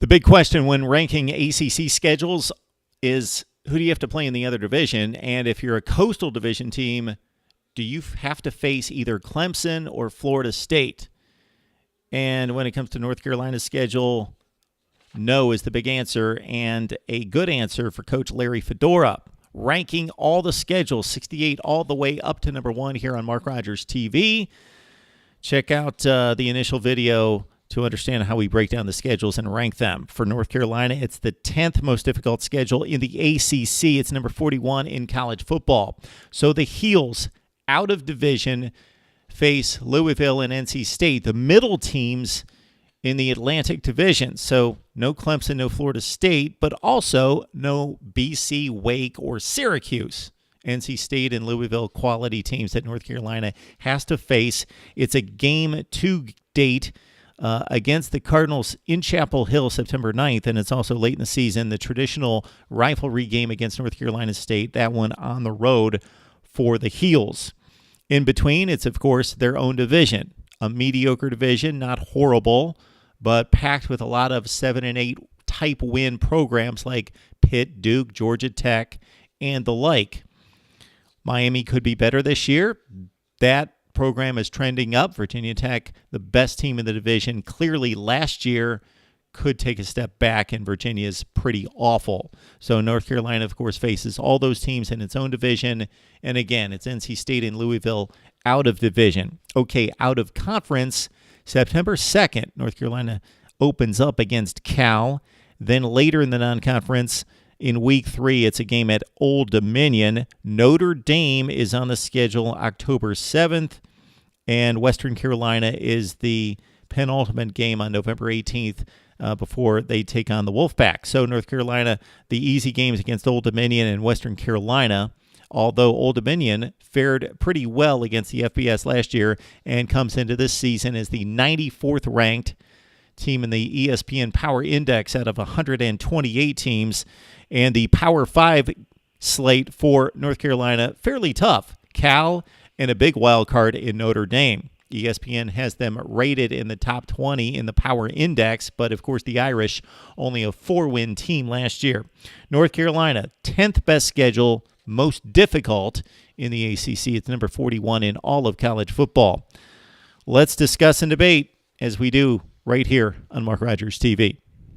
The big question when ranking ACC schedules is who do you have to play in the other division? And if you're a Coastal Division team, do you have to face either Clemson or Florida State? And when it comes to North Carolina's schedule, no is the big answer, and a good answer for Coach Larry Fedora. Ranking all the schedules, 68 all the way up to number 1 here on Mark Rogers TV. Check out the initial video to understand how we break down the schedules and rank them. For North Carolina, it's the 10th most difficult schedule in the ACC. It's number 41 in college football. So the Heels out of division face Louisville and NC State, the middle teams in the Atlantic Division. So no Clemson, no Florida State, but also no BC, Wake, or Syracuse. NC State and Louisville quality teams that North Carolina has to face. It's a game 2 date against the Cardinals in Chapel Hill September 9th, and it's also late in the season, the traditional rivalry game against North Carolina State, that one on the road for the Heels. In between, it's, of course, their own division, a mediocre division, not horrible, but packed with a lot of 7 and 8 type win programs like Pitt, Duke, Georgia Tech, and the like. Miami could be better this year. That program is trending up. Virginia Tech, the best team in the division, clearly last year could take a step back, and Virginia's pretty awful. So North Carolina, of course, faces all those teams in its own division. And again, it's NC State and Louisville out of division. Okay, out of conference, September 2nd, North Carolina opens up against Cal. Then later in the non-conference, in week 3, it's a game at Old Dominion. Notre Dame is on the schedule October 7th, and Western Carolina is the penultimate game on November 18th before they take on the Wolfpack. So North Carolina, the easy games against Old Dominion and Western Carolina, although Old Dominion fared pretty well against the FBS last year and comes into this season as the 94th ranked team in the ESPN Power Index out of 128 teams. And the Power 5 slate for North Carolina, fairly tough. Cal and a big wild card in Notre Dame. ESPN has them rated in the top 20 in the Power Index, but of course the Irish, only a 4-win team last year. North Carolina, 10th best schedule, most difficult in the ACC. It's number 41 in all of college football. Let's discuss and debate as we do right here on Mark Rogers TV.